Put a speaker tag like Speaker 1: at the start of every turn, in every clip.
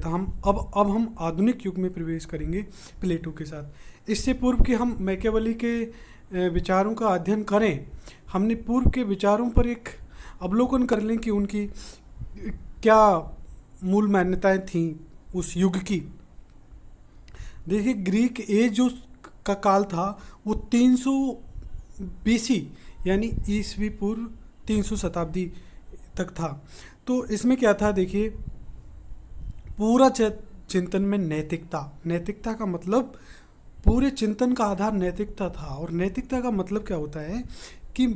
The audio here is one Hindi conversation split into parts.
Speaker 1: था। अब हम आधुनिक युग में प्रवेश करेंगे प्लेटो के साथ। इससे पूर्व कि हम मैकियावेली के विचारों का अध्ययन करें, हमने पूर्व के विचारों पर एक अवलोकन कर लें कि उनकी क्या मूल मान्यताएं थीं उस युग की। देखिए, ग्रीक एज जो का काल था वो 300 बीसी यानी ईसवी पूर्व 300 शताब्दी तक था। तो इसमें क्या था, देखिए, पूरा चिंतन में नैतिकता का मतलब, पूरे चिंतन का आधार नैतिकता था। और नैतिकता का मतलब क्या होता है कि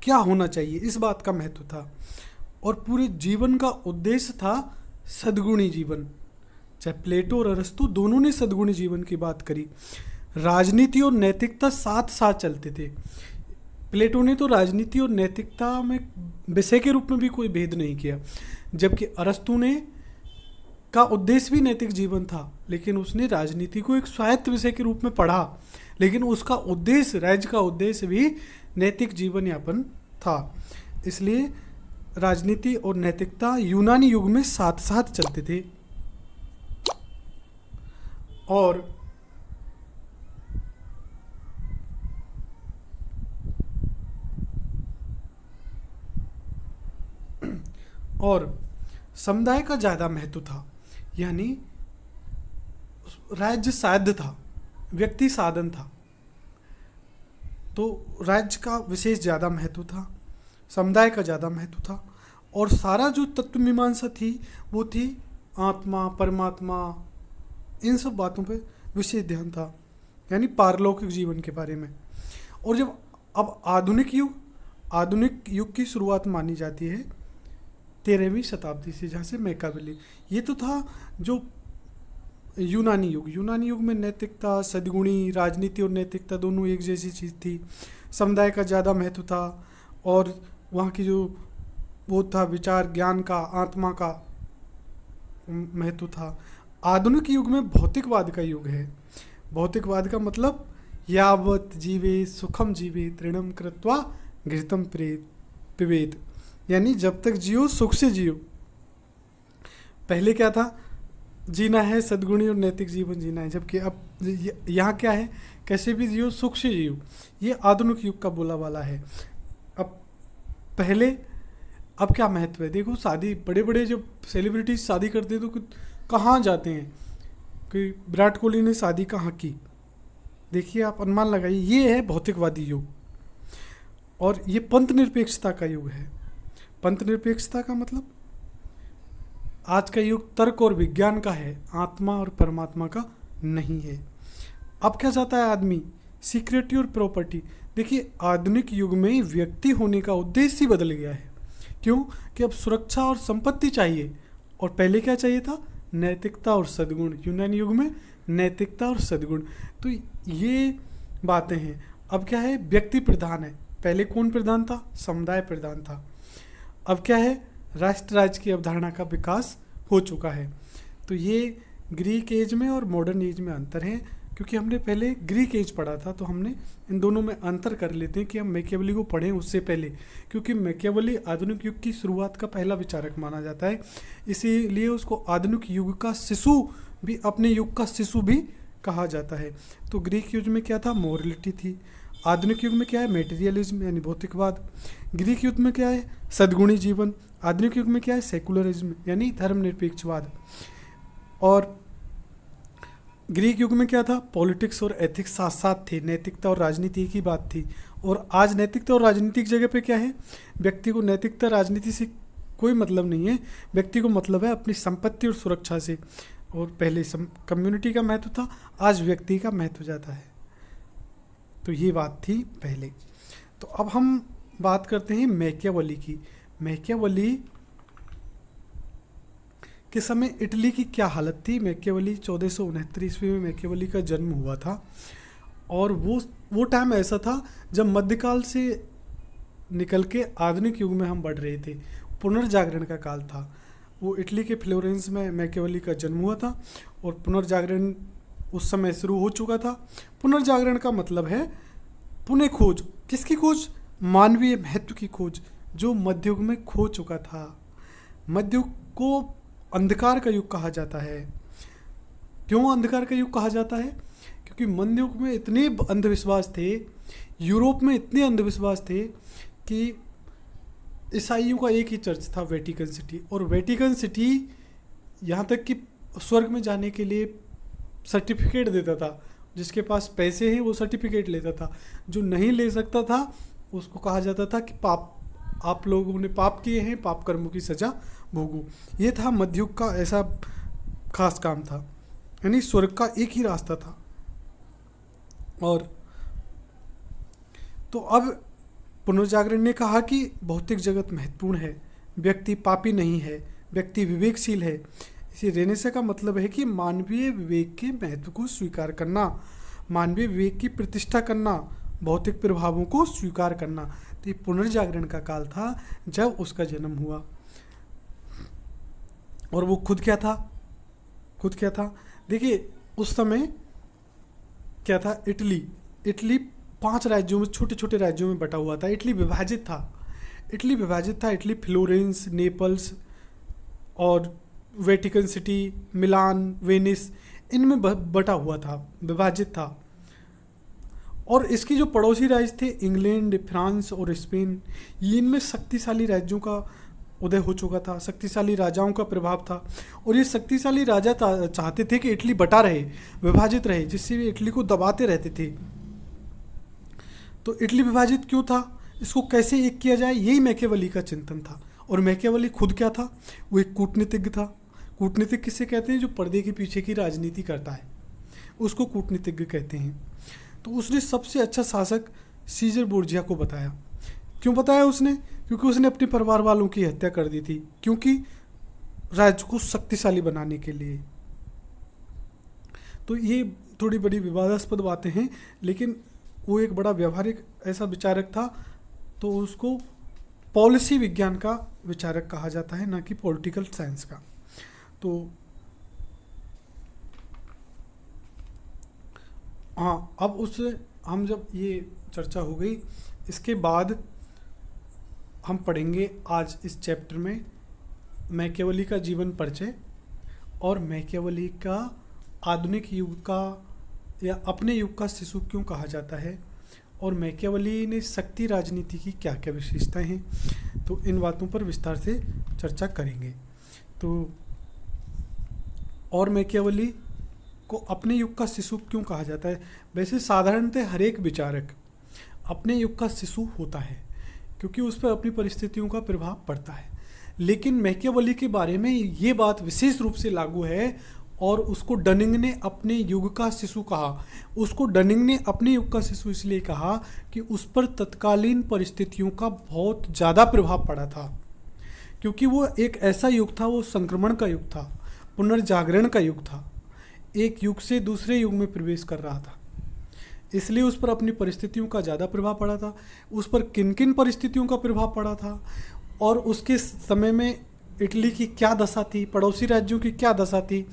Speaker 1: क्या होना चाहिए, इस बात का महत्व था। और पूरे जीवन का उद्देश्य था सद्गुणी जीवन। चाहे प्लेटो और अरस्तु दोनों ने सद्गुणी जीवन की बात करी। राजनीति और नैतिकता साथ साथ चलते थे। प्लेटो ने तो राजनीति और नैतिकता में विषय के रूप में भी कोई भेद नहीं किया, जबकि अरस्तु ने का उद्देश्य भी नैतिक जीवन था, लेकिन उसने राजनीति को एक स्वायत्त विषय के रूप में पढ़ा, लेकिन उसका उद्देश्य, राज्य का उद्देश्य भी नैतिक जीवन यापन था। इसलिए राजनीति और नैतिकता यूनानी युग में साथ साथ चलते थे। और समुदाय का ज़्यादा महत्व था, यानी राज्य साध्य था, व्यक्ति साधन था। तो राज्य का विशेष ज़्यादा महत्व था, समुदाय का ज़्यादा महत्व था। और सारा जो तत्व मीमांसा थी वो थी आत्मा, परमात्मा, इन सब बातों पे विशेष ध्यान था, यानी पारलौकिक जीवन के बारे में। और जब अब आधुनिक युग की शुरुआत मानी जाती है 13वीं शताब्दी से, जहाँ से मैकियावेली, ये तो था जो यूनानी युग में नैतिकता, सद्गुणी, राजनीति और नैतिकता दोनों एक जैसी चीज़ थी। समुदाय का ज़्यादा महत्व था और वहाँ की जो वो था विचार, ज्ञान का, आत्मा का महत्व था। आधुनिक युग में भौतिकवाद का युग है। भौतिकवाद का मतलब यावत जीवे सुखम जीवे तृणम कृत्वा घृतम पिबेत, यानी जब तक जियो सुख से जियो। पहले क्या था, जीना है सद्गुणी और नैतिक जीवन जीना है, जबकि अब यहाँ क्या है, कैसे भी जियो सुख से जियो। ये आधुनिक युग का बोला वाला है। अब क्या महत्व है, देखो, शादी, बड़े बड़े जब सेलिब्रिटीज शादी करते हैं तो कहाँ जाते हैं, कि विराट कोहली ने शादी कहाँ की, देखिए आप अनुमान लगाइए। ये है भौतिकवादी युग। और ये पंथ निरपेक्षता का युग है। पंथ निरपेक्षता का मतलब आज का युग तर्क और विज्ञान का है, आत्मा और परमात्मा का नहीं है। अब क्या चाहता है आदमी, सिक्योरिटी और प्रॉपर्टी। देखिए, आधुनिक युग में व्यक्ति होने का उद्देश्य ही बदल गया है। क्यों? कि अब सुरक्षा और संपत्ति चाहिए, और पहले क्या चाहिए था, नैतिकता और सद्गुण। यूनानी युग में नैतिकता और सद्गुण, तो ये बातें हैं। अब क्या है, व्यक्ति प्रधान है। पहले कौन प्रधान था, समुदाय प्रधान था। अब क्या है, राष्ट्र राज्य की अवधारणा का विकास हो चुका है। तो ये ग्रीक एज में और मॉडर्न एज में अंतर है। क्योंकि हमने पहले ग्रीक एज पढ़ा था, तो हमने इन दोनों में अंतर कर लेते हैं कि हम मैकियावेली को पढ़ें उससे पहले, क्योंकि मैकियावेली आधुनिक युग की शुरुआत का पहला विचारक माना जाता है। इसीलिए उसको आधुनिक युग का शिशु भी, अपने युग का शिशु भी कहा जाता है। तो ग्रीक युग में क्या था, मोरलिटी थी। आधुनिक युग में क्या है, मेटेरियलिज्म यानी भौतिकवाद। ग्रीक युग में क्या है, सद्गुणी जीवन। आधुनिक युग में क्या है, सेकुलरिज्म यानी धर्मनिरपेक्षवाद। और ग्रीक युग में क्या था, पॉलिटिक्स और एथिक्स साथ साथ थे, नैतिकता और राजनीति की बात थी। और आज नैतिकता और राजनीति की जगह पे क्या है, व्यक्ति को नैतिकता राजनीति से कोई मतलब नहीं है, व्यक्ति को मतलब है अपनी संपत्ति और सुरक्षा से। और पहले कम्युनिटी का महत्व था, आज व्यक्ति का महत्व ज़्यादा है। तो ये बात थी पहले। तो अब हम बात करते हैं मैकियावेली की। मैकियावेली के समय इटली की क्या हालत थी। मैकियावेली 1469 ईस्वी में मैकियावेली का जन्म हुआ था। और वो टाइम ऐसा था जब मध्यकाल से निकल के आधुनिक युग में हम बढ़ रहे थे, पुनर्जागरण का काल था। वो इटली के फ्लोरेंस में मैकियावेली का जन्म हुआ था और पुनर्जागरण उस समय शुरू हो चुका था। पुनर्जागरण का मतलब है पुनः खोज। किसकी खोज, मानवीय महत्व की खोज, जो मध्ययुग में खो चुका था। मध्ययुग को अंधकार का युग कहा जाता है। क्यों अंधकार का युग कहा जाता है? क्योंकि मध्य युग में इतने अंधविश्वास थे, यूरोप में इतने अंधविश्वास थे कि ईसाइयों का एक ही चर्च था, वेटिकन सिटी। और वेटिकन सिटी यहाँ तक कि स्वर्ग में जाने के लिए सर्टिफिकेट देता था। जिसके पास पैसे हैं वो सर्टिफिकेट लेता था, जो नहीं ले सकता था उसको कहा जाता था कि पाप, आप लोगों ने पाप किए हैं, पाप कर्मों की सजा भोगो। ये था मध्ययुग का ऐसा खास काम था, यानी स्वर्ग का एक ही रास्ता था। और तो अब पुनर्जागरण ने कहा कि भौतिक जगत महत्वपूर्ण है, व्यक्ति पापी नहीं है, व्यक्ति विवेकशील है। इसी रेनेसा का मतलब है कि मानवीय विवेक के महत्व को स्वीकार करना, मानवीय विवेक की प्रतिष्ठा करना, भौतिक प्रभावों को स्वीकार करना। तो ये पुनर्जागरण का काल था जब उसका जन्म हुआ। और वो खुद क्या था? खुद क्या था? देखिए उस समय क्या था, इटली 5 राज्यों में, छोटे छोटे राज्यों में बटा हुआ था। इटली विभाजित था। इटली फ्लोरेंस, नेपल्स और वेटिकन सिटी, मिलान, वेनिस, इनमें बटा हुआ था, विभाजित था। और इसके जो पड़ोसी राज्य थे, इंग्लैंड, फ्रांस और स्पेन, ये इनमें शक्तिशाली राज्यों का उदय हो चुका था, शक्तिशाली राजाओं का प्रभाव था। और ये शक्तिशाली राजा चाहते थे कि इटली बटा रहे, विभाजित रहे, जिससे वे इटली को दबाते रहते थे। तो इटली विभाजित क्यों था, इसको कैसे एक किया जाए, यही मैकियावेली का चिंतन था। और मैकियावेली खुद क्या था? वो एक कूटनीतिज्ञ था। कूटनीतिक किसे कहते हैं? जो पर्दे के पीछे की राजनीति करता है, उसको कूटनीतिज्ञ कहते हैं। तो उसने सबसे अच्छा शासक सीजर बोर्जिया को बताया। क्यों बताया उसने? क्योंकि उसने अपने परिवार वालों की हत्या कर दी थी, क्योंकि राज्य को शक्तिशाली बनाने के लिए। तो ये थोड़ी बड़ी विवादास्पद बातें हैं, लेकिन वो एक बड़ा व्यवहारिक ऐसा विचारक था, तो उसको पॉलिसी विज्ञान का विचारक कहा जाता है, ना कि पॉलिटिकल साइंस का। तो हाँ, अब उससे हम जब ये चर्चा हो गई, इसके बाद हम पढ़ेंगे आज इस चैप्टर में मैकियावेली का जीवन परिचय और मैकियावेली का आधुनिक युग का या अपने युग का शिशु क्यों कहा जाता है, और मैकियावेली ने शक्ति राजनीति की क्या क्या विशेषताएं हैं। तो इन बातों पर विस्तार से चर्चा करेंगे। तो और मैकियावेली को अपने युग का शिशु क्यों कहा जाता है? वैसे साधारणतः हर एक विचारक अपने युग का शिशु होता है, क्योंकि उस पर अपनी परिस्थितियों का प्रभाव पड़ता है। लेकिन मैकियावेली के बारे में ये बात विशेष रूप से लागू है, और उसको डनिंग ने अपने युग का शिशु कहा। उसको डनिंग ने अपने युग का शिशु इसलिए कहा कि उस पर तत्कालीन परिस्थितियों का बहुत ज़्यादा प्रभाव पड़ा था, क्योंकि वो एक ऐसा युग था, वो संक्रमण का युग था, पुनर्जागरण का युग था, एक युग से दूसरे युग में प्रवेश कर रहा था। इसलिए उस पर अपनी परिस्थितियों का ज़्यादा प्रभाव पड़ा था। उस पर किन किन परिस्थितियों का प्रभाव पड़ा था, और उसके समय में इटली की क्या दशा थी, पड़ोसी राज्यों की क्या दशा थी,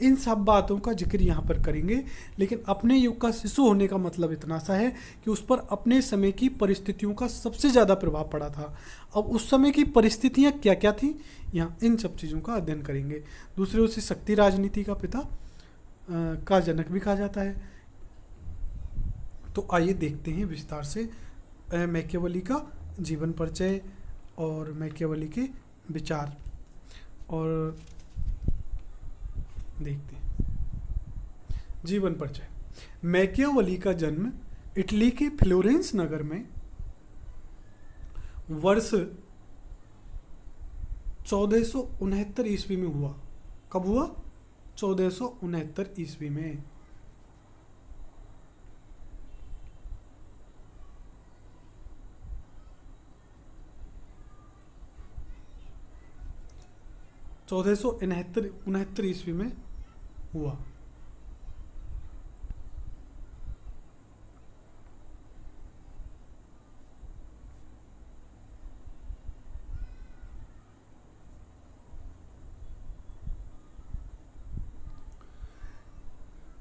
Speaker 1: इन सब बातों का जिक्र यहाँ पर करेंगे। लेकिन अपने युग का शिशु होने का मतलब इतना सा है कि उस पर अपने समय की परिस्थितियों का सबसे ज़्यादा प्रभाव पड़ा था। अब उस समय की परिस्थितियाँ क्या क्या थी, यहाँ इन सब चीज़ों का अध्ययन करेंगे। दूसरे उसे शक्ति राजनीति का पिता का जनक भी कहा जाता है। तो आइए देखते हैं विस्तार से मैकियावेली का जीवन परिचय और मैकियावेली के विचार, और देखते हैं जीवन परिचय। मैकियावेली का जन्म इटली के फ्लोरेंस नगर में वर्ष 1469 ईस्वी में हुआ। कब हुआ? 1469 ईस्वी में। चौदह सौ उनहत्तर ईस्वी में हुआ।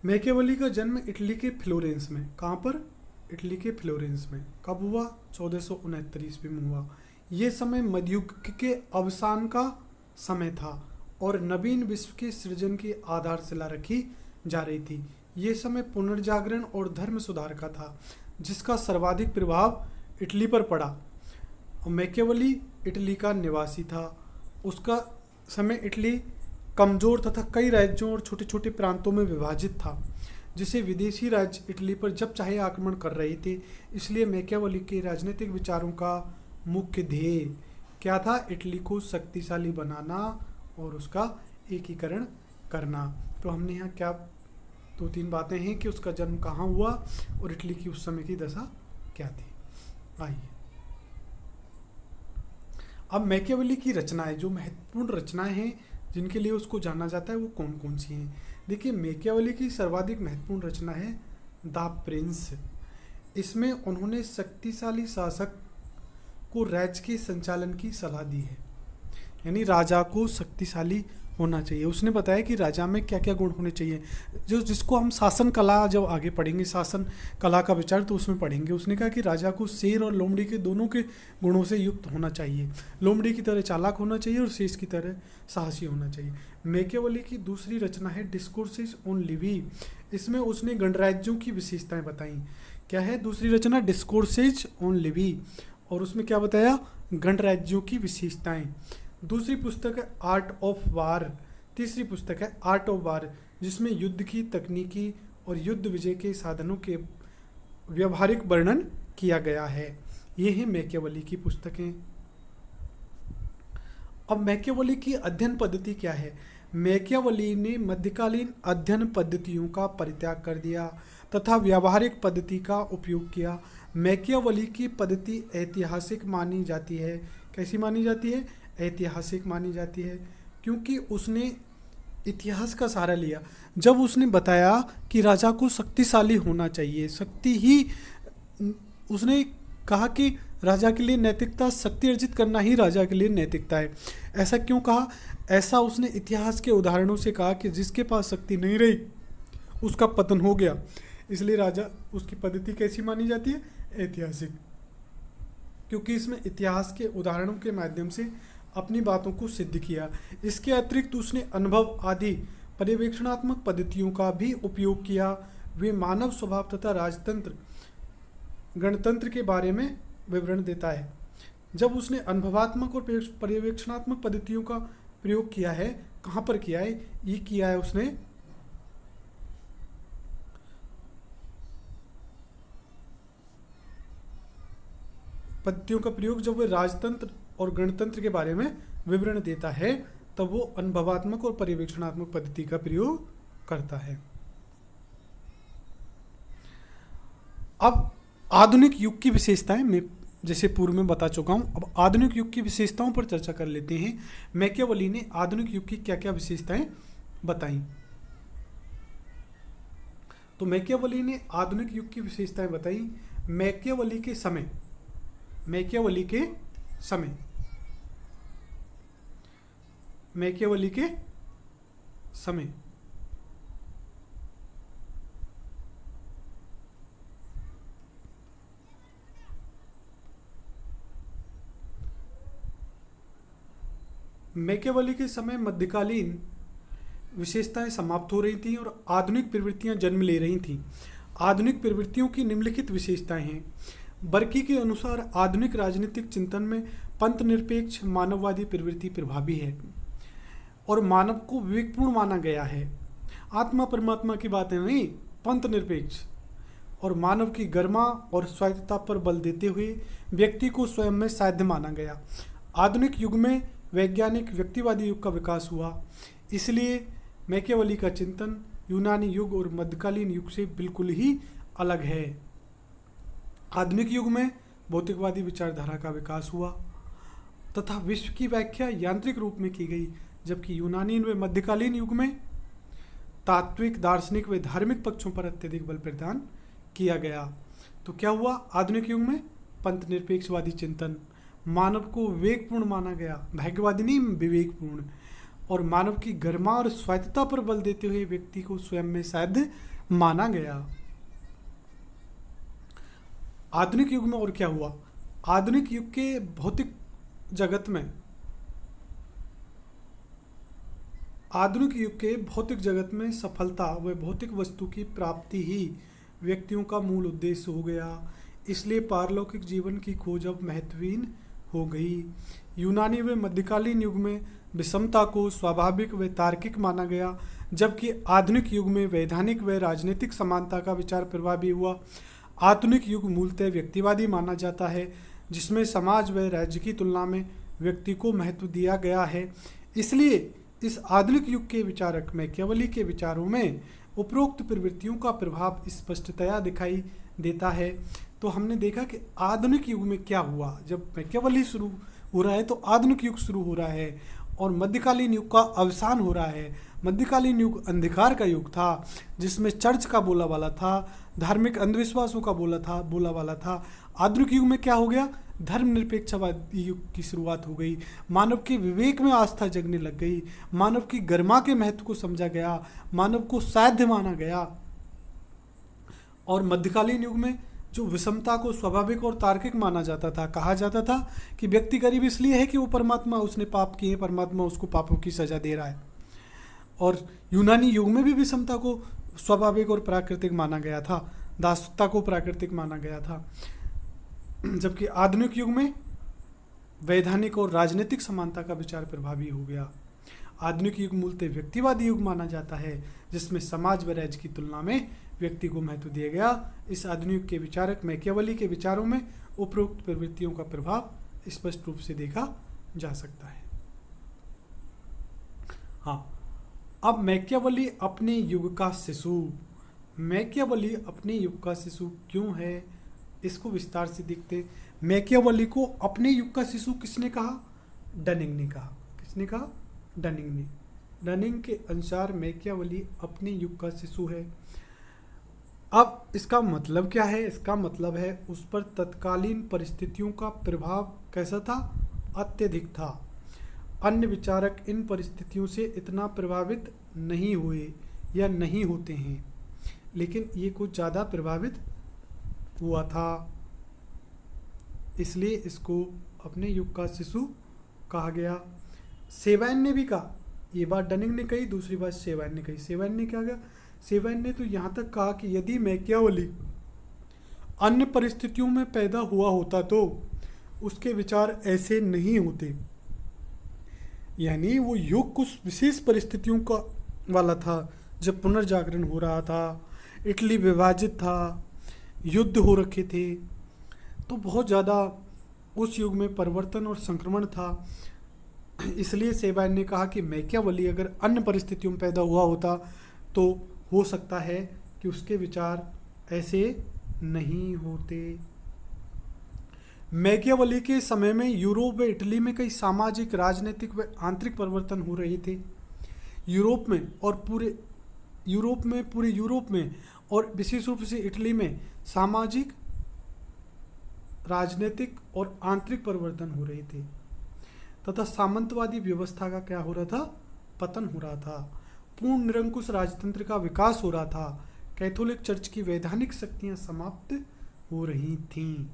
Speaker 1: मैकियावेली का जन्म इटली के फ्लोरेंस में, कहाँ पर? इटली के फ्लोरेंस में। कब हुआ? 1469 ईस्वी में हुआ। ये समय मध्ययुग के अवसान का समय था, और नवीन विश्व के सृजन की आधारशिला रखी जा रही थी। ये समय पुनर्जागरण और धर्म सुधार का था, जिसका सर्वाधिक प्रभाव इटली पर पड़ा। मैकियावेली इटली का निवासी था। उसका समय इटली कमज़ोर तथा कई राज्यों और छोटे छोटे प्रांतों में विभाजित था, जिसे विदेशी राज्य इटली पर जब चाहे आक्रमण कर रहे थे। इसलिए मैकियावेली के राजनीतिक विचारों का मुख्य ध्येय क्या था? इटली को शक्तिशाली बनाना और उसका एकीकरण करना। तो हमने यहाँ क्या दो तीन बातें हैं कि उसका जन्म कहाँ हुआ और इटली की उस समय की दशा क्या थी। आइए अब मैकियावेली की रचनाएं, जो महत्वपूर्ण रचनाएं हैं जिनके लिए उसको जाना जाता है, वो कौन कौन सी हैं। देखिए, मैकियावेली की सर्वाधिक महत्वपूर्ण रचना है द प्रिंस। इसमें उन्होंने शक्तिशाली शासक को राज्य के संचालन की सलाह दी है, यानी राजा को शक्तिशाली होना चाहिए। उसने बताया कि राजा में क्या क्या गुण होने चाहिए, जिसको हम शासन कला जब आगे पढ़ेंगे, शासन कला का विचार, तो उसमें पढ़ेंगे। उसने कहा कि राजा को शेर और लोमड़ी के दोनों के गुणों से युक्त होना चाहिए। लोमड़ी की तरह चालाक होना चाहिए और शेष की तरह साहसी होना चाहिए। मैकियावेली की दूसरी रचना है डिस्कोर्सेस ऑन लिवी। इसमें उसने गणराज्यों की विशेषताएं बताई। क्या है दूसरी रचना? डिस्कोर्सेज ऑन लिवी, और उसमें क्या बताया? गणराज्यों की विशेषताएं। दूसरी पुस्तक है आर्ट ऑफ वार। तीसरी पुस्तक है आर्ट ऑफ वार, जिसमें युद्ध की तकनीकी और युद्ध विजय के साधनों के व्यवहारिक वर्णन किया गया है। ये हैं मैकियावेली की पुस्तकें। अब मैकियावेली की अध्ययन पद्धति क्या है? मैकियावेली ने मध्यकालीन अध्ययन पद्धतियों का परित्याग कर दिया तथा व्यावहारिक पद्धति का उपयोग किया। मैकियावेली की पद्धति ऐतिहासिक मानी जाती है। कैसी मानी जाती है? ऐतिहासिक मानी जाती है, क्योंकि उसने इतिहास का सहारा लिया। जब उसने बताया कि राजा को शक्तिशाली होना चाहिए, शक्ति ही, उसने कहा कि राजा के लिए नैतिकता, शक्ति अर्जित करना ही राजा के लिए नैतिकता है। ऐसा क्यों कहा? ऐसा उसने इतिहास के उदाहरणों से कहा कि जिसके पास शक्ति नहीं रही उसका पतन हो गया। इसलिए राजा, उसकी पद्धति कैसी मानी जाती है? ऐतिहासिक, क्योंकि इसमें इतिहास के उदाहरणों के माध्यम से अपनी बातों को सिद्ध किया। इसके अतिरिक्त उसने अनुभव आदि पर्यवेक्षणात्मक पद्धतियों का भी उपयोग किया। वे मानव स्वभाव तथा राजतंत्र, गणतंत्र के बारे में विवरण देता है। जब उसने अनुभवात्मक और पर्यवेक्षणात्मक पद्धतियों का प्रयोग किया है, कहाँ पर किया है? ये किया है उसने पद्धतियों का प्रयोग, जब वह राजतंत्र और गणतंत्र के बारे में विवरण देता है, तब वो अनुभवात्मक और पर्यवेक्षणात्मक पद्धति का प्रयोग करता है। अब आधुनिक युग की विशेषताएं, मैं जैसे पूर्व में बता चुका हूं, अब आधुनिक युग की विशेषताओं पर चर्चा कर लेते हैं। मैकियावेली ने आधुनिक युग की क्या क्या विशेषताएं बताई। तो मैकियावेली ने आधुनिक युग की विशेषताएं बताई। मैकियावेली के समय, मैकियावेली के समय, मैकियावेली के समय मैकियावेली के समय मध्यकालीन विशेषताएं समाप्त हो रही थीं और आधुनिक प्रवृत्तियां जन्म ले रही थीं। आधुनिक प्रवृत्तियों की निम्नलिखित विशेषताएं हैं। बर्की के अनुसार आधुनिक राजनीतिक चिंतन में पंथ निरपेक्ष मानववादी प्रवृत्ति प्रभावी है और मानव को विवेकपूर्ण माना गया है। आत्मा परमात्मा की बातें नहीं, पंथ निरपेक्ष और मानव की गरिमा और स्वायत्तता पर बल देते हुए व्यक्ति को स्वयं में साध्य माना गया। आधुनिक युग में वैज्ञानिक व्यक्तिवादी युग का विकास हुआ, इसलिए मैकियावेली का चिंतन यूनानी युग और मध्यकालीन युग से बिल्कुल ही अलग है। आधुनिक युग में भौतिकवादी विचारधारा का विकास हुआ तथा विश्व की व्याख्या यांत्रिक रूप में की गई, जबकि यूनानी व मध्यकालीन युग में तात्विक, दार्शनिक व धार्मिक पक्षों पर अत्यधिक बल प्रदान किया गया। तो क्या हुआ? आधुनिक युग में पंथ निरपेक्षवादी चिंतन, मानव को विवेकपूर्ण माना गया, भाग्यवादी नहीं, विवेकपूर्ण, और मानव की गरिमा और स्वायत्तता पर बल देते हुए व्यक्ति को स्वयं में साध्य माना गया। आधुनिक युग में और क्या हुआ? आधुनिक युग के भौतिक जगत में आधुनिक युग के भौतिक जगत में सफलता व भौतिक वस्तु की प्राप्ति ही व्यक्तियों का मूल उद्देश्य हो गया। इसलिए पारलौकिक जीवन की खोज अब महत्वहीन हो गई। यूनानी व मध्यकालीन युग में विषमता को स्वाभाविक व तार्किक माना गया, जबकि आधुनिक युग में वैधानिक व राजनीतिक समानता का विचार प्रभावी हुआ। आधुनिक युग मूलतः व्यक्तिवादी माना जाता है, जिसमें समाज व राज्य की तुलना में व्यक्ति को महत्व दिया गया है। इसलिए इस आधुनिक युग के विचारक मैकियावेली के विचारों में उपरोक्त प्रवृत्तियों का प्रभाव स्पष्टतया दिखाई देता है। तो हमने देखा कि आधुनिक युग में क्या हुआ, जब मैकियावेली शुरू हो रहा है तो आधुनिक युग शुरू हो रहा है और मध्यकालीन युग का अवसान हो रहा है। मध्यकालीन युग अंधकार का युग था, जिसमें चर्च का बोला वाला था, धार्मिक अंधविश्वासों का बोला वाला था। आधुनिक युग में क्या हो गया, धर्मनिरपेक्षवादी युग की शुरुआत हो गई। मानव के विवेक में आस्था जगने लग गई, मानव की गरिमा के महत्व को समझा गया, मानव को साध्य माना गया। और मध्यकालीन युग में जो विषमता को स्वाभाविक और तार्किक माना जाता था, कहा जाता था कि व्यक्ति गरीब इसलिए है कि वो परमात्मा, उसने पाप किए, परमात्मा उसको पापों की सजा दे रहा है। और यूनानी युग में भी विषमता को स्वाभाविक और प्राकृतिक माना गया था, दासता को प्राकृतिक माना गया था। जबकि आधुनिक युग में वैधानिक और राजनीतिक समानता का विचार प्रभावी हो गया। आधुनिक युग मूलतः व्यक्तिवादी युग माना जाता है, जिसमें समाज व राज्य की तुलना में व्यक्ति को महत्व दिया गया। इस आधुनिक युग के विचारक मैकियावेली के विचारों में उपरोक्त प्रवृत्तियों का प्रभाव स्पष्ट रूप से देखा जा सकता है। हाँ, अब मैकियावेली अपने युग का शिशु। मैकियावेली अपने युग का शिशु क्यों है, इसको विस्तार से देखते। मैकियावेली को अपने युग का शिशु किसने कहा, डनिंग ने कहा। किसने कहा, डनिंग ने। डनिंग के अनुसार मैकियावेली अपने युग का शिशु है। अब इसका मतलब क्या है, इसका मतलब है उस पर तत्कालीन परिस्थितियों का प्रभाव कैसा था, अत्यधिक था। अन्य विचारक इन परिस्थितियों से इतना प्रभावित नहीं हुए या नहीं होते हैं, लेकिन ये कुछ ज़्यादा प्रभावित हुआ था, इसलिए इसको अपने युग का शिशु कहा गया। सेवाइन ने भी कहा, ये बात डनिंग ने कही, दूसरी बात सेवाइन ने कही। सेवाइन ने क्या कहा, सेवाइन ने तो यहाँ तक कहा कि यदि मैकियावेली अन्य परिस्थितियों में पैदा हुआ होता तो उसके विचार ऐसे नहीं होते। यानी वो युग कुछ विशेष परिस्थितियों का वाला था, जब पुनर्जागरण हो रहा था, इटली विभाजित था, युद्ध हो रखे थे, तो बहुत ज़्यादा उस युग में परिवर्तन और संक्रमण था। इसलिए सेवाइन ने कहा कि मैकियावेली अगर अन्य परिस्थितियों में पैदा हुआ होता तो हो सकता है कि उसके विचार ऐसे नहीं होते। मैकियावेली के समय में यूरोप व इटली में कई सामाजिक, राजनीतिक व आंतरिक परिवर्तन हो रहे थे। पूरे यूरोप में और विशेष रूप से इटली में सामाजिक, राजनीतिक और आंतरिक परिवर्तन हो रहे थे तथा सामंतवादी व्यवस्था का क्या हो रहा था, पतन हो रहा था। पूर्ण निरंकुश राजतंत्र का विकास हो रहा था। कैथोलिक चर्च की वैधानिक शक्तियां समाप्त हो रही थीं।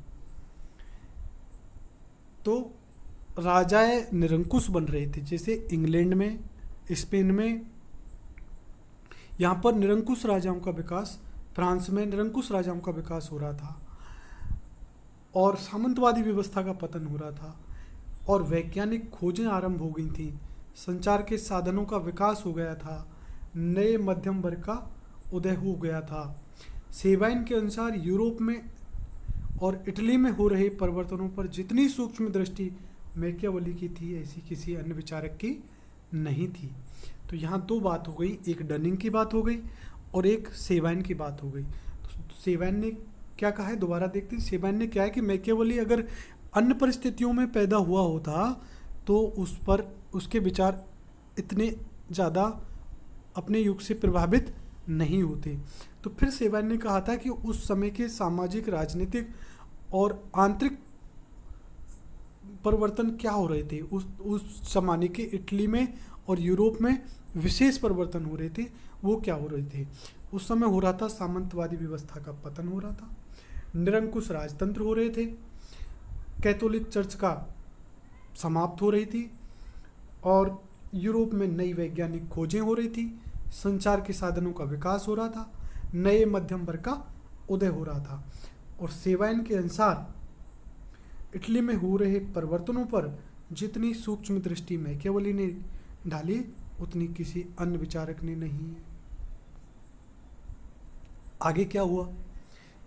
Speaker 1: तो राजाएं निरंकुश बन रहे थे, जैसे इंग्लैंड में, स्पेन में, यहाँ पर निरंकुश राजाओं का विकास, फ्रांस में निरंकुश राजाओं का विकास हो रहा था और सामंतवादी व्यवस्था का पतन हो रहा था और वैज्ञानिक खोजें आरंभ हो गई थी। संचार के साधनों का विकास हो गया था, नए मध्यम वर्ग का उदय हो गया था। सेवाइन के अनुसार यूरोप में और इटली में हो रहे परिवर्तनों पर जितनी सूक्ष्म दृष्टि मैकियावेली की थी, ऐसी किसी अन्य विचारक की नहीं थी। तो यहाँ दो बात हो गई, एक डनिंग की बात हो गई और एक सेवाइन की बात हो गई। तो सेवाइन ने क्या कहा है, दोबारा देखते हैं। सेवाइन ने क्या है कि मैकियावेली अगर अन्य परिस्थितियों में पैदा हुआ होता तो उस पर उसके विचार इतने ज़्यादा अपने युग से प्रभावित नहीं होते। तो फिर सेवाइन ने कहा था कि उस समय के सामाजिक, राजनीतिक और आंतरिक परिवर्तन क्या हो रहे थे, उस ज़माने के इटली में और यूरोप में विशेष परिवर्तन हो रहे थे। वो क्या हो रहे थे, उस समय हो रहा था सामंतवादी व्यवस्था का पतन हो रहा था, निरंकुश राजतंत्र हो रहे थे, कैथोलिक चर्च का समाप्त हो रही थी और यूरोप में नई वैज्ञानिक खोजें हो रही थी, संचार के साधनों का विकास हो रहा था, नए मध्यम वर्ग का उदय हो रहा था। और सेवाइन के अनुसार इटली में हो रहे परिवर्तनों पर जितनी सूक्ष्म दृष्टि मैकियावेली ने डाली उतनी किसी अन्य विचारक ने नहीं। आगे क्या हुआ?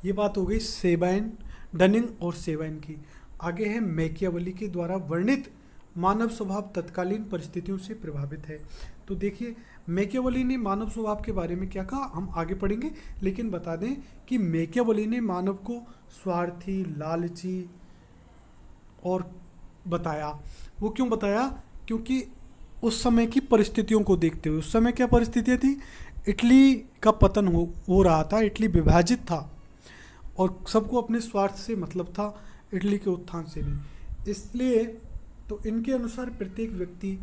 Speaker 1: ये बात हो गई सेबाइन, डनिंग और सेबाइन की। आगे है मैकियावेली के द्वारा वर्णित मानव स्वभाव तत्कालीन परिस्थितियों से प्रभावित है। तो देखिए मैकियावेली ने मानव स्वभाव के बारे में क्या कहा हम आगे पढ़ेंगे, लेकिन बता दें कि मैकियावेली ने मानव को स्वार्थी, लालची और बताया। वो क्यों बताया? क्योंकि उस समय की परिस्थितियों को देखते हुए, उस समय क्या परिस्थितियाँ थी? इटली का पतन हो रहा था, इटली विभाजित था और सबको अपने स्वार्थ से मतलब था, इटली के उत्थान से नहीं। इसलिए तो इनके अनुसार प्रत्येक व्यक्ति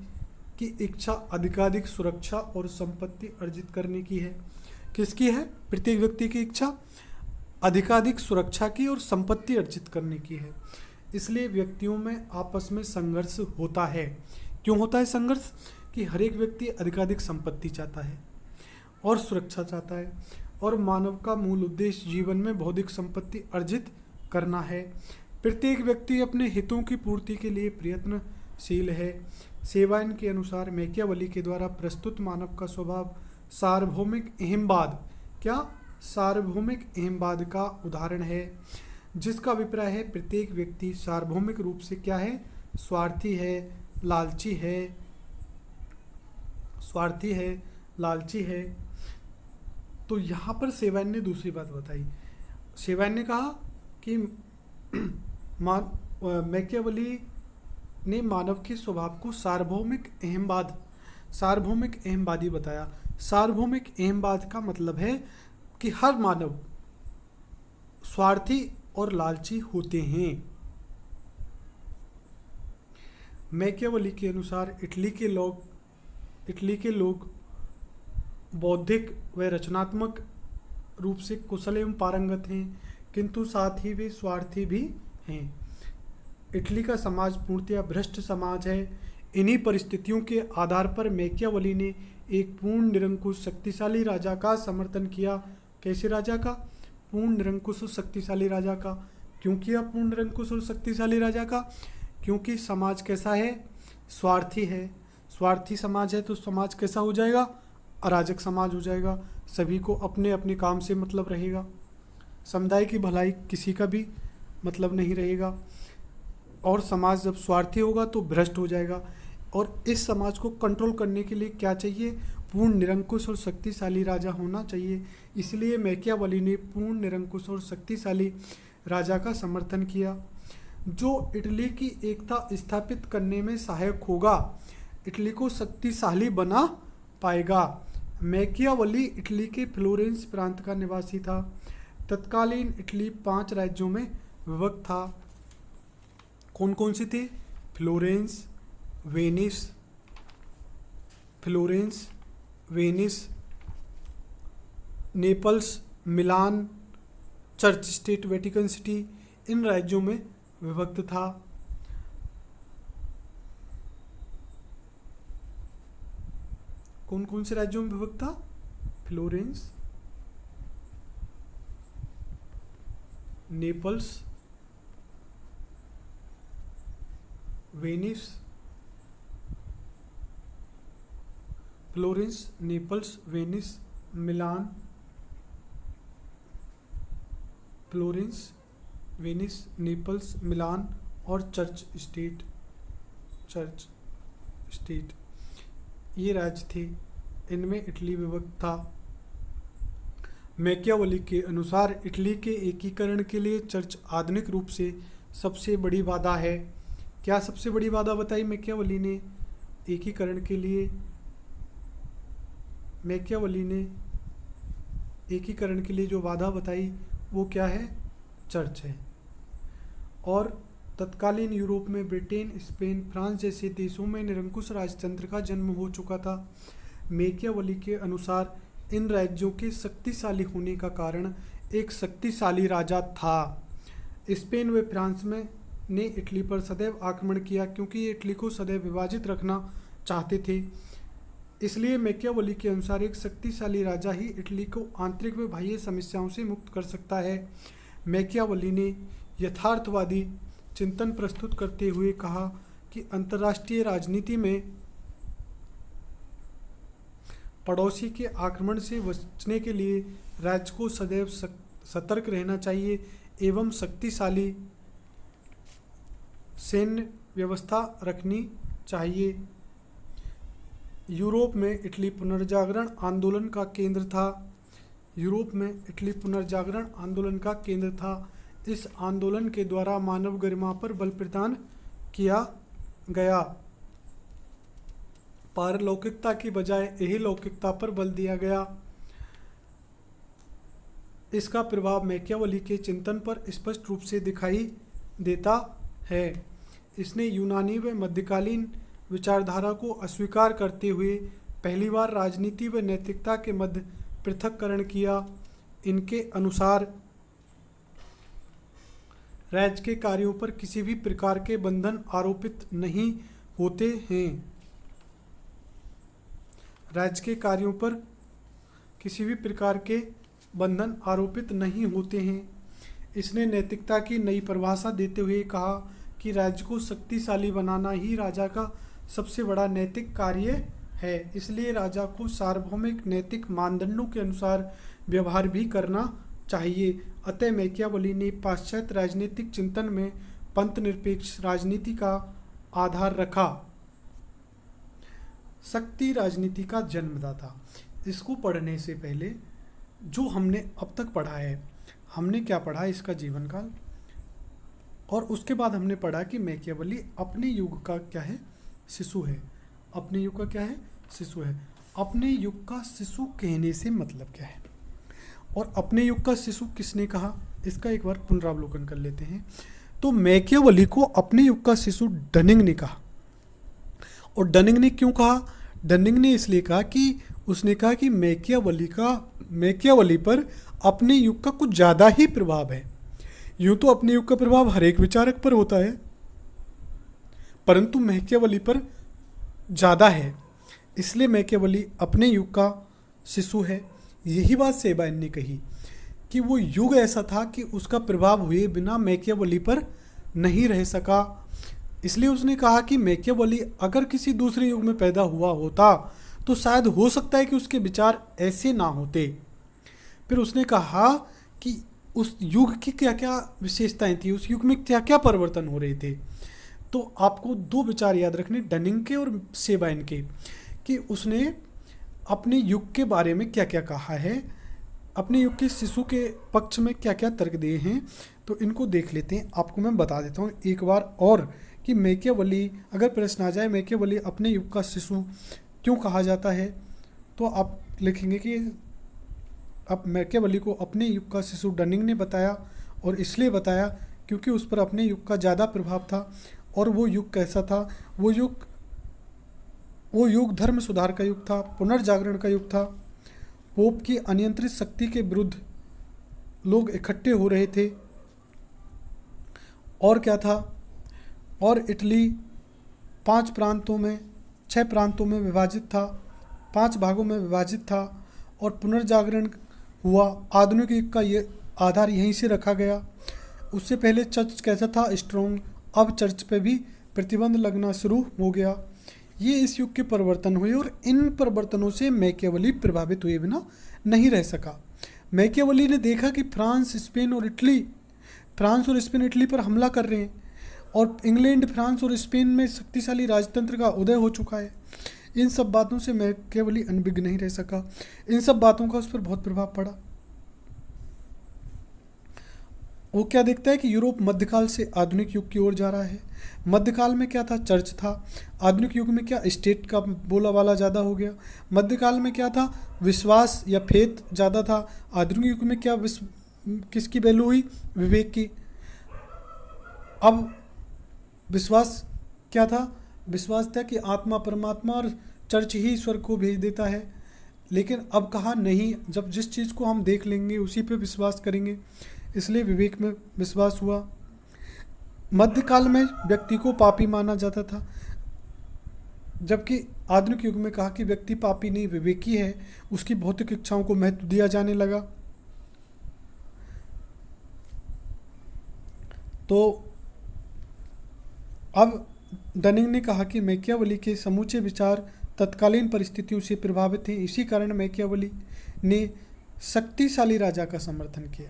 Speaker 1: की इच्छा अधिकाधिक सुरक्षा और संपत्ति अर्जित करने की है। किसकी है? प्रत्येक व्यक्ति की इच्छा अधिकाधिक सुरक्षा की और संपत्ति अर्जित करने की है। इसलिए व्यक्तियों में आपस में संघर्ष होता है। क्यों होता है संघर्ष? कि हर एक व्यक्ति अधिकाधिक संपत्ति चाहता है और सुरक्षा चाहता है, और मानव का मूल उद्देश्य जीवन में बौद्धिक संपत्ति अर्जित करना है। प्रत्येक व्यक्ति अपने हितों की पूर्ति के लिए प्रयत्नशील है। सेवाइन के अनुसार मैकियावेली के द्वारा प्रस्तुत मानव का स्वभाव सार्वभौमिक अहमवाद, क्या सार्वभौमिक अहमवाद का उदाहरण है, जिसका अभिप्राय है प्रत्येक व्यक्ति सार्वभौमिक रूप से क्या है? स्वार्थी है, लालची है, स्वार्थी है, लालची है। तो यहाँ पर सेवाइन ने दूसरी बात बताई। सेवाइन ने कहा कि मैकियावेली ने मानव के स्वभाव को सार्वभौमिक अहमवादी बताया। सार्वभौमिक अहमवाद का मतलब है कि हर मानव स्वार्थी और लालची होते हैं। मैकियावेली के अनुसार इटली के लोग बौद्धिक व रचनात्मक रूप से कुशल एवं पारंगत हैं, किंतु साथ ही वे स्वार्थी भी हैं। इटली का समाज पूर्णतया भ्रष्ट समाज है। इन्हीं परिस्थितियों के आधार पर मैकियावेली ने एक पूर्ण निरंकुश शक्तिशाली राजा का समर्थन किया। कैसे राजा का? पूर्ण निरंकुश और शक्तिशाली राजा का। क्यों किया पूर्ण निरंकुश और शक्तिशाली राजा का? क्योंकि समाज कैसा है? स्वार्थी है। स्वार्थी समाज है तो समाज कैसा हो जाएगा? अराजक समाज हो जाएगा। सभी को अपने अपने काम से मतलब रहेगा, समुदाय की भलाई किसी का भी मतलब नहीं रहेगा, और समाज जब स्वार्थी होगा तो भ्रष्ट हो जाएगा। और इस समाज को कंट्रोल करने के लिए क्या चाहिए? पूर्ण निरंकुश और शक्तिशाली राजा होना चाहिए। इसलिए मैकियावेली ने पूर्ण निरंकुश और शक्तिशाली राजा का समर्थन किया, जो इटली की एकता स्थापित करने में सहायक होगा, इटली को शक्तिशाली बना पाएगा। मैकियावेली इटली के फ्लोरेंस प्रांत का निवासी था। तत्कालीन इटली 5 राज्यों में विभक्त था। कौन कौन से थे? फ्लोरेंस, वेनिस, नेपल्स, मिलान, चर्च स्टेट वेटिकन सिटी, इन राज्यों में विभक्त था। कौन कौन से राज्यों में विभक्त था? Florence, Naples, Venice, Florence, Naples, Venice, Milan, Florence, Venice, Naples, Milan और चर्च स्टेट, ये राज्य थे। इनमें इटली विभक्त था। मैकियावेली के अनुसार इटली के एकीकरण के लिए चर्च आधुनिक रूप से सबसे बड़ी बाधा है। क्या सबसे बड़ी बाधा बताई मैकियावेली ने? एकीकरण के लिए मैकियावेली ने एकीकरण के लिए जो बाधा बताई वो क्या है? चर्च है। और तत्कालीन यूरोप में ब्रिटेन, स्पेन, फ्रांस जैसे देशों में निरंकुश राजतंत्र का जन्म हो चुका था। मैकियावेली के अनुसार इन राज्यों के शक्तिशाली होने का कारण एक शक्तिशाली राजा था। स्पेन व फ्रांस ने इटली पर सदैव आक्रमण किया, क्योंकि इटली को सदैव विभाजित रखना चाहते थे। इसलिए मैकियावेली के अनुसार एक शक्तिशाली राजा ही इटली को आंतरिक व बाह्य समस्याओं से मुक्त कर सकता है। मैकियावेली ने यथार्थवादी चिंतन प्रस्तुत करते हुए कहा कि अंतर्राष्ट्रीय राजनीति में पड़ोसी के आक्रमण से बचने के लिए राज्य को सदैव सतर्क रहना चाहिए एवं शक्तिशाली सैन्य व्यवस्था रखनी चाहिए। यूरोप में इटली पुनर्जागरण आंदोलन का केंद्र था। यूरोप में इटली पुनर्जागरण आंदोलन का केंद्र था। इस आंदोलन के द्वारा मानव गरिमा पर बल प्रदान किया गया। पारलौकिकता की बजाय यही लौकिकता पर बल दिया गया। इसका प्रभाव मैकियावेली के चिंतन पर स्पष्ट रूप से दिखाई देता है। इसने यूनानी व मध्यकालीन विचारधारा को अस्वीकार करते हुए पहली बार राजनीति व नैतिकता के मध्य पृथक्करण किया। इनके अनुसार राज्य के कार्यों पर किसी भी प्रकार के बंधन आरोपित नहीं होते हैं। राज्य के कार्यों पर किसी भी प्रकार के बंधन आरोपित नहीं होते हैं। इसने नैतिकता की नई परिभाषा देते हुए कहा कि राज्य को शक्तिशाली बनाना ही राजा का सबसे बड़ा नैतिक कार्य है। इसलिए राजा को सार्वभौमिक नैतिक मानदंडों के अनुसार व्यवहार भी करना चाहिए। अतः मैकियावेली ने पाश्चात्य राजनीतिक चिंतन में पंथ निरपेक्ष राजनीति का आधार रखा। शक्ति राजनीति का जन्मदाता। इसको पढ़ने से पहले जो हमने अब तक पढ़ा है, हमने क्या पढ़ा इसका जीवन काल, और उसके बाद हमने पढ़ा कि मैकियावेली अपने युग का क्या है, शिशु है। अपने युग का क्या है, शिशु है। अपने युग का शिशु कहने से मतलब क्या है और अपने युग का शिशु किसने कहा, इसका एक बार पुनरावलोकन कर लेते हैं। तो मैकियावेली को अपने युग का शिशु डनिंग ने कहा। और डनिंग ने क्यों कहा? डनिंग ने इसलिए कहा कि उसने कहा कि मैकियावेली पर अपने युग का कुछ ज़्यादा ही प्रभाव है। यूँ तो अपने युग का प्रभाव हर एक विचारक पर होता है, परंतु मैकियावेली पर ज़्यादा है। इसलिए मैकियावेली अपने युग का शिशु है। यही बात सेबाइन ने कही कि वो युग ऐसा था कि उसका प्रभाव हुए बिना मैकियावेली पर नहीं रह सका। इसलिए उसने कहा कि मैकियावेली अगर किसी दूसरे युग में पैदा हुआ होता तो शायद हो सकता है कि उसके विचार ऐसे ना होते। फिर उसने कहा कि उस युग की क्या क्या विशेषताएं थी, उस युग में क्या क्या परिवर्तन हो रहे थे। तो आपको दो विचार याद रखने, डनिंग के और सेबाइन के, कि उसने अपने युग के बारे में क्या क्या कहा है, अपने युग के शिशु के पक्ष में क्या क्या तर्क दिए हैं। तो इनको देख लेते हैं। आपको मैं बता देता हूँ एक बार और कि मैकियावेली, अगर प्रश्न आ जाए मैकियावेली अपने युग का शिशु क्यों कहा जाता है, तो आप लिखेंगे कि अब मैकियावेली को अपने युग का शिशु डनिंग ने बताया, और इसलिए बताया क्योंकि उस पर अपने युग का ज़्यादा प्रभाव था। और वो युग कैसा था? वो युग धर्म सुधार का युग था, पुनर्जागरण का युग था। पोप की अनियंत्रित शक्ति के विरुद्ध लोग इकट्ठे हो रहे थे। और क्या था? और इटली 6 प्रांतों में विभाजित था, 5 भागों में विभाजित था। और पुनर्जागरण हुआ। आधुनिक युग का ये आधार यहीं से रखा गया। उससे पहले चर्च कैसा था? स्ट्रॉन्ग। अब चर्च पे भी प्रतिबंध लगना शुरू हो गया। ये इस युग के परिवर्तन हुए और इन परिवर्तनों से मैकियावेली प्रभावित हुए बिना नहीं रह सका। मैकियावेली ने देखा कि फ्रांस और स्पेन इटली पर हमला कर रहे हैं और इंग्लैंड, फ्रांस और स्पेन में शक्तिशाली राजतंत्र का उदय हो चुका है। इन सब बातों से मैकियावेली अनभिज्ञ नहीं रह सका। इन सब बातों का उस पर बहुत प्रभाव पड़ा। वो क्या देखता है कि यूरोप मध्यकाल से आधुनिक युग की ओर जा रहा है। मध्यकाल में क्या था? चर्च था। आधुनिक युग में क्या? स्टेट का बोलाबाला ज़्यादा हो गया। मध्यकाल में क्या था? विश्वास या फेथ ज़्यादा था। आधुनिक युग में क्या किसकी वैल्यू हुई? विवेक की। अब विश्वास क्या था? विश्वास था कि आत्मा परमात्मा और चर्च ही ईश्वर को भेज देता है। लेकिन अब कहा नहीं, जब जिस चीज़ को हम देख लेंगे उसी पे विश्वास करेंगे। इसलिए विवेक में विश्वास हुआ। मध्यकाल में व्यक्ति को पापी माना जाता था। जबकि आधुनिक युग में कहा कि व्यक्ति पापी नहीं विवेकी है, उसकी भौतिक इच्छाओं को महत्व दिया जाने लगा। तो अब डनिंग ने कहा कि मैकियावेली के समूचे विचार तत्कालीन परिस्थितियों से प्रभावित हैं, इसी कारण मैकियावेली ने शक्तिशाली राजा का समर्थन किया।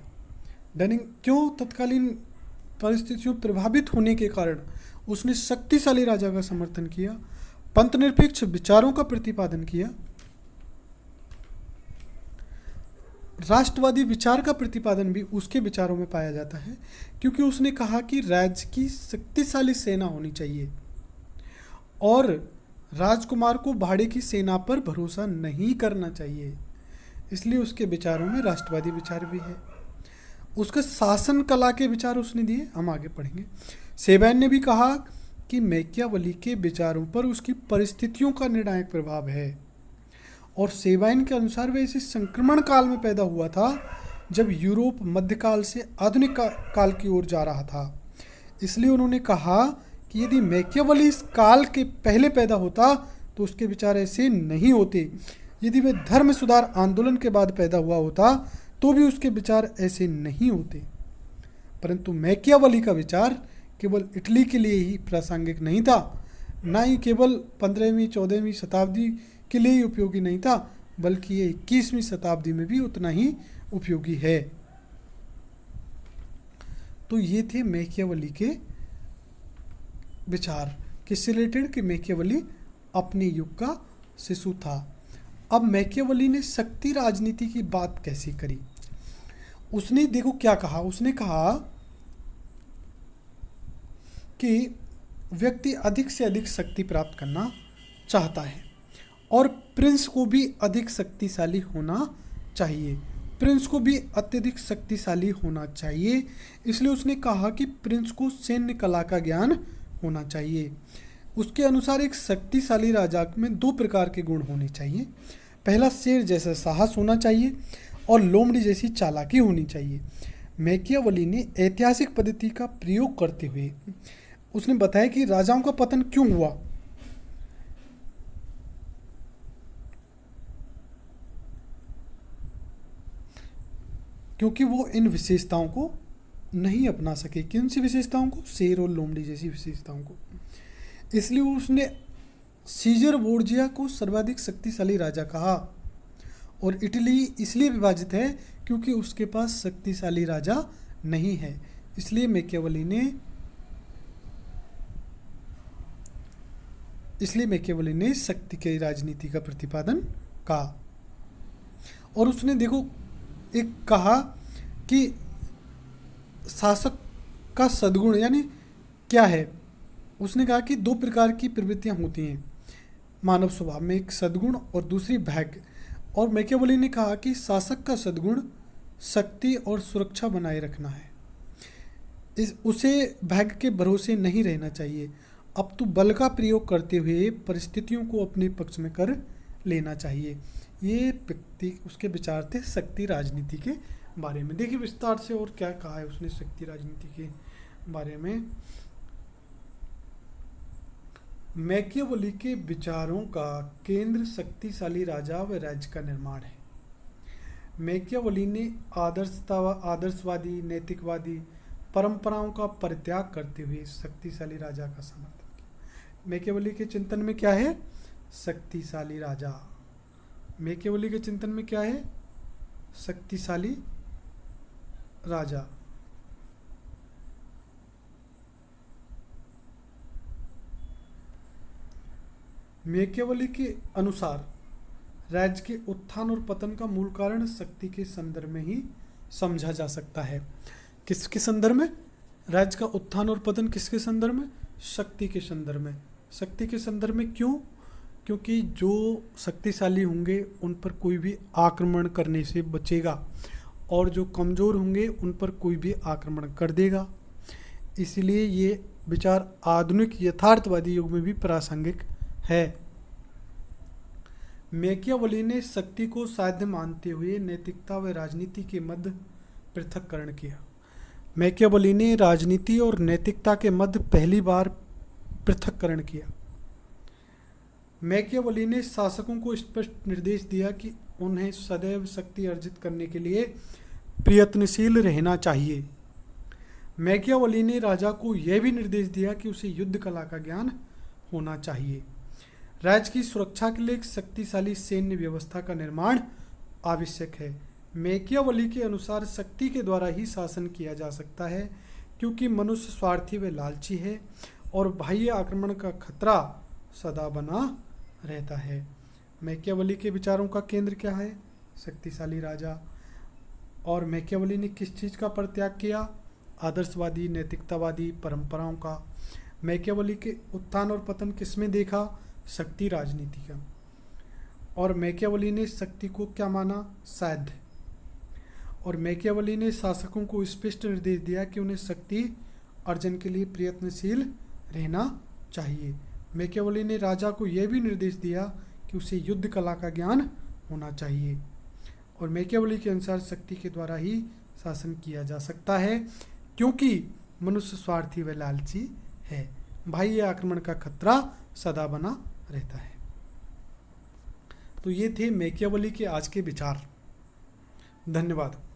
Speaker 1: डनिंग क्यों? तत्कालीन परिस्थितियों प्रभावित होने के कारण उसने शक्तिशाली राजा का समर्थन किया, पंथनिरपेक्ष विचारों का प्रतिपादन किया, राष्ट्रवादी विचार का प्रतिपादन भी उसके विचारों में पाया जाता है, क्योंकि उसने कहा कि राज्य की शक्तिशाली सेना होनी चाहिए और राजकुमार को भाड़े की सेना पर भरोसा नहीं करना चाहिए। इसलिए उसके विचारों में राष्ट्रवादी विचार भी है। उसके शासन कला के विचार उसने दिए, हम आगे पढ़ेंगे। सेबैन ने भी कहा कि मैकियावेली के विचारों पर उसकी परिस्थितियों का निर्णायक प्रभाव है, और सेबैन के अनुसार वह इसी संक्रमण काल में पैदा हुआ था जब यूरोप मध्यकाल से आधुनिक काल की ओर जा रहा था। इसलिए उन्होंने कहा कि यदि मैकियावेली इस काल के पहले पैदा होता तो उसके विचार ऐसे नहीं होते, यदि वह धर्म सुधार आंदोलन के बाद पैदा हुआ होता तो भी उसके विचार ऐसे नहीं होते। परंतु मैकियावेली का विचार केवल इटली के लिए ही प्रासंगिक नहीं था, ना ही केवल 15वीं 14वीं शताब्दी के लिए ही उपयोगी नहीं था, बल्कि ये 21वीं शताब्दी में भी उतना ही उपयोगी है। तो ये थे मैकियावेली के विचार, किससे रिलेटेड कि मैकियावेली अपने युग का शिशु था। अब मैकियावेली ने शक्ति राजनीति की बात कैसे करी? उसने देखो क्या कहा, उसने कहा कि व्यक्ति अधिक से अधिक शक्ति प्राप्त करना चाहता है और प्रिंस को भी अधिक शक्तिशाली होना चाहिए, प्रिंस को भी अत्यधिक शक्तिशाली होना चाहिए। इसलिए उसने कहा कि प्रिंस को सैन्य कला का ज्ञान होना चाहिए। उसके अनुसार एक शक्तिशाली राजा में 2 प्रकार के गुण होने चाहिए। पहला, शेर जैसा साहस होना चाहिए और लोमड़ी जैसी चालाकी होनी चाहिए। मैकियावेली ने ऐतिहासिक पद्धति का प्रयोग करते हुए उसने बताया कि राजाओं का पतन क्यों हुआ। क्योंकि वो इन विशेषताओं को नहीं अपना सके। किन सी विशेषताओं को? शेर और लोमड़ी जैसी विशेषताओं को। इसलिए उसने सीजर बोर्जिया को सर्वाधिक शक्तिशाली राजा कहा, और इटली इसलिए विभाजित है क्योंकि उसके पास शक्तिशाली राजा नहीं है। इसलिए मैकियावेली ने शक्ति की राजनीति का प्रतिपादन कहा। और उसने देखो एक कहा कि शासक का सद्गुण यानी क्या है। उसने कहा कि 2 प्रकार की प्रवृत्तियां होती हैं मानव स्वभाव में, एक सद्गुण और दूसरी भाग्य। और मैकियावेली ने कहा कि शासक का सद्गुण शक्ति और सुरक्षा बनाए रखना है, उसे भाग्य के भरोसे नहीं रहना चाहिए, अब तो बल का प्रयोग करते हुए परिस्थितियों को अपने पक्ष में कर लेना चाहिए। ये व्यक्ति उसके विचार थे शक्ति राजनीति के बारे में। देखिए विस्तार से और क्या कहा है उसने शक्ति राजनीति के बारे में। मैकियावेली के विचारों का केंद्र शक्तिशाली राजा व राज्य का निर्माण है। मैकियावेली ने आदर्शवादी नैतिकवादी परंपराओं का परित्याग करते हुए शक्तिशाली राजा का समर्थन किया। मैकियावेली के चिंतन में क्या है? शक्तिशाली राजा। मैकियावेली के चिंतन में क्या है? शक्तिशाली राजा। मैकियावेली के अनुसार राज्य के उत्थान और पतन का मूल कारण शक्ति के संदर्भ में ही समझा जा सकता है। किसके संदर्भ में? राज्य का उत्थान और पतन किसके संदर्भ में? शक्ति के संदर्भ में। शक्ति के संदर्भ में क्यों? क्योंकि जो शक्तिशाली होंगे उन पर कोई भी आक्रमण करने से बचेगा और जो कमज़ोर होंगे उन पर कोई भी आक्रमण कर देगा। इसलिए ये विचार आधुनिक यथार्थवादी युग में भी प्रासंगिक है। मैकियावेली ने शक्ति को साध्य मानते हुए नैतिकता व राजनीति के मध्य पृथक्करण किया। मैकियावेली ने राजनीति और नैतिकता के मध्य पहली बार पृथक्करण किया। मैकियावेली ने शासकों को स्पष्ट निर्देश दिया कि उन्हें सदैव शक्ति अर्जित करने के लिए प्रयत्नशील रहना चाहिए। मैकियावेली ने राजा को यह भी निर्देश दिया कि उसे युद्ध कला का ज्ञान होना चाहिए। राज्य की सुरक्षा के लिए एक शक्तिशाली सैन्य व्यवस्था का निर्माण आवश्यक है। मैकियावेली के अनुसार शक्ति के द्वारा ही शासन किया जा सकता है, क्योंकि मनुष्य स्वार्थी व लालची है और बाह्य आक्रमण का खतरा सदा बना रहता है। मैकियावेली के विचारों का केंद्र क्या है? शक्तिशाली राजा। और मैकियावेली ने किस चीज़ का परित्याग किया? आदर्शवादी, नैतिकतावादी परंपराओं का। मैकियावेली के उत्थान और पतन किसमें देखा? शक्ति राजनीति का। और मैकियावेली ने शक्ति को क्या माना? साध्य। और मैकियावेली ने शासकों को स्पष्ट निर्देश दिया कि उन्हें शक्ति अर्जन के लिए प्रयत्नशील रहना चाहिए। मैकियावेली ने राजा को यह भी निर्देश दिया कि उसे युद्ध कला का ज्ञान होना चाहिए। और मैकियावेली के अनुसार शक्ति के द्वारा ही शासन किया जा सकता है, क्योंकि मनुष्य स्वार्थी व लालची है, बाह्य आक्रमण का खतरा सदा बना रहता है। तो ये थे मैकियावेली के आज के विचार। धन्यवाद।